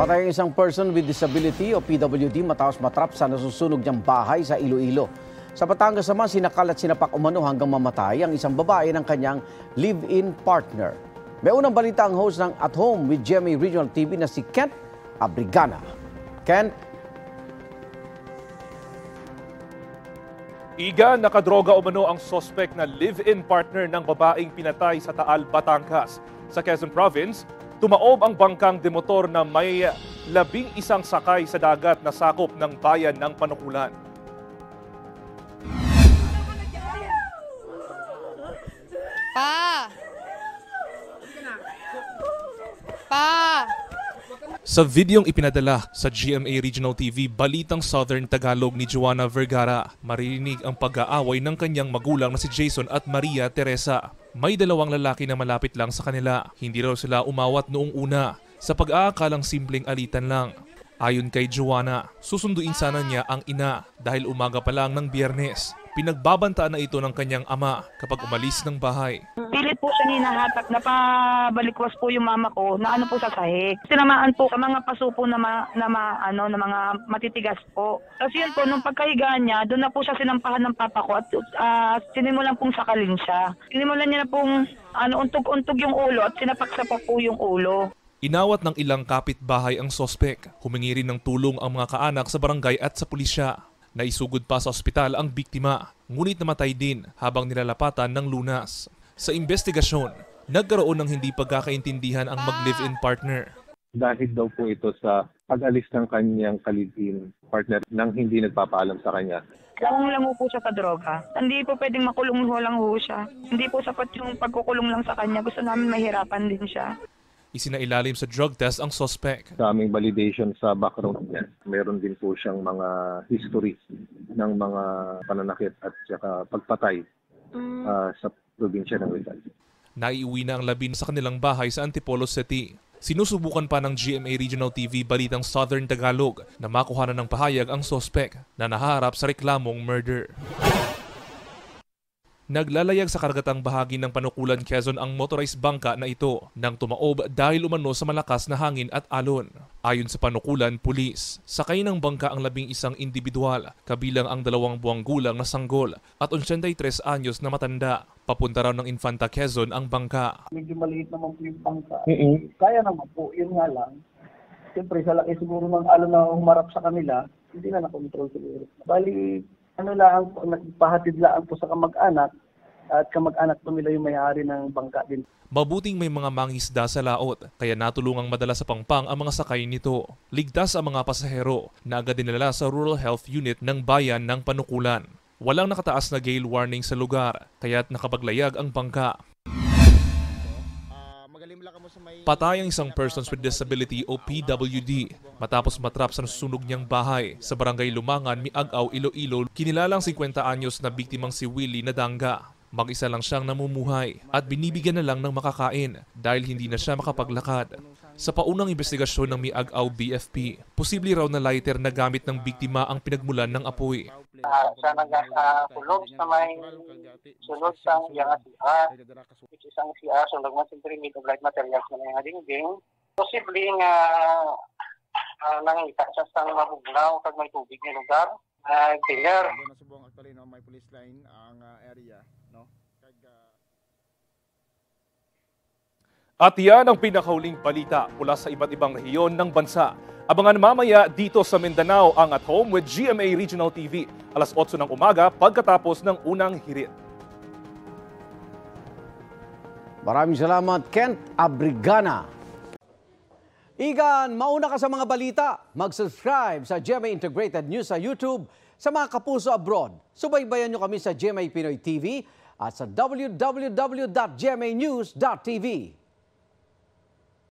Patay ang isang person with disability o PWD matapos matrap sa nasusunog niyang bahay sa Iloilo. Sa Batangas naman, sinakal at sinapak umano hanggang mamatay ang isang babae ng kanyang live-in partner. May unang balita ang host ng At Home with GMA Regional TV na si Kent Abrigana. Kent? Iga, nakadroga umano ang sospek na live-in partner ng babaeng pinatay sa Taal, Batangas. Sa Quezon Province, tumaob ang bangkang demotor na may 11 sakay sa dagat na sakop ng bayan ng Panukulan. Sa videong ipinadala sa GMA Regional TV, Balitang Southern Tagalog ni Joanna Vergara, maririnig ang pag-aaway ng kanyang magulang na si Jason at Maria Teresa. May dalawang lalaki na malapit lang sa kanila. Hindi raw sila umawat noong una sa pag-aakalang simpleng alitan lang. Ayon kay Joanna, susunduin sana niya ang ina dahil umaga pa lang ng Biyernes. Pinagbabantaan na ito ng kanyang ama kapag umalis ng bahay. Pilit po siya hinahatak na pabalikwas po yung mama ko na ano po sa sahig. Sinamaan po sa mga paso po na mga matitigas po. Kasi yun po, nung pagkahigaan niya, doon na po siya sinampahan ng papa ko at sinimulan pong sakalin siya. Sinimulan niya na pong untog-untog yung ulo at sinapaksa pa po yung ulo. Inawat ng ilang kapitbahay ang sospek. Humingi rin ng tulong ang mga kaanak sa barangay at sa pulisya. Naisugod pa sa ospital ang biktima, ngunit namatay din habang nilalapatan ng lunas. Sa investigasyon, nagkaroon ng hindi pagkakaintindihan ang mag-live-in partner. Dahil daw po ito sa pag-alis ng kanyang ka-live-in partner nang hindi nagpapaalam sa kanya. Lango po siya sa droga. Hindi po pwedeng makulong lang ho siya. Hindi po sapat yung pagkukulong lang sa kanya. Gusto namin mahirapan din siya. Isinailalim sa drug test ang suspect. Sa aming validation sa background niya, meron din po siyang mga history ng mga pananakit at saka pagpatay sa probinsya ng Rizal. Naiuwi na ang labin sa kanilang bahay sa Antipolo City. Sinusubukan pa ng GMA Regional TV Balitang Southern Tagalog na makuha ng pahayag ang suspect na naharap sa reklamong murder. Naglalayag sa karagatang bahagi ng Panukulan, Quezon ang motorized bangka na ito nang tumaob dahil umano sa malakas na hangin at alon. Ayon sa Panukulan Pulis, sakay ng bangka ang 11 individual, kabilang ang 2 buwang gulang na sanggol at 83 anyos na matanda. Papunta raw ng Infanta, Quezon ang bangka. Medyo maliit naman po yung bangka. Kaya naman po, yun nga lang. Siyempre, sa laki siguro ng alon na humarap sa kanila, hindi na nakontrol siguro. Bali, nagpahatid lang po sa kamag-anak at kamag-anak po nila yung may-ari ng bangka din. Mabuting may mga mangisda sa laot, kaya natulungang madala sa pangpang ang mga sakay nito. Ligtas ang mga pasahero na agad dinala sa Rural Health Unit ng bayan ng Panukulan. Walang nakataas na gale warning sa lugar, kaya't nakapaglayag ang bangka. Patay ang isang persons with disability o PWD matapos matrap sa nasusunog niyang bahay sa barangay Lumangan, Miagaw, Iloilo. Kinilalang 50 anyos na biktimang si Willie Nadanga. Mag-isa lang siyang namumuhay at binibigyan na lang ng makakain dahil hindi na siya makapaglakad. Sa paunang investigasyon ng Miagaw BFP, posible raw na lighter na gamit ng biktima ang pinagmulan ng apoy. Sa nagkulog sa may sulod sa iyang CR, which is ang CR, so nagmasimple made of light materials na mga dingding. Posible nga nangita siya sa mabugnaw pag may tubig na lugar. Pillar. Nasubong actually no, may police line ang area, no? At yan ang pinakahuling balita mula sa iba't ibang rehiyon ng bansa. Abangan mamaya dito sa Mindanao ang At Home with GMA Regional TV. Alas 8 ng umaga pagkatapos ng unang hirit. Maraming salamat, Kent Abrigana. Igan, mauna ka sa mga balita. Mag-subscribe sa GMA Integrated News sa YouTube. Sa mga kapuso abroad, subaybayan nyo kami sa GMA Pinoy TV at sa www.gmanews.tv.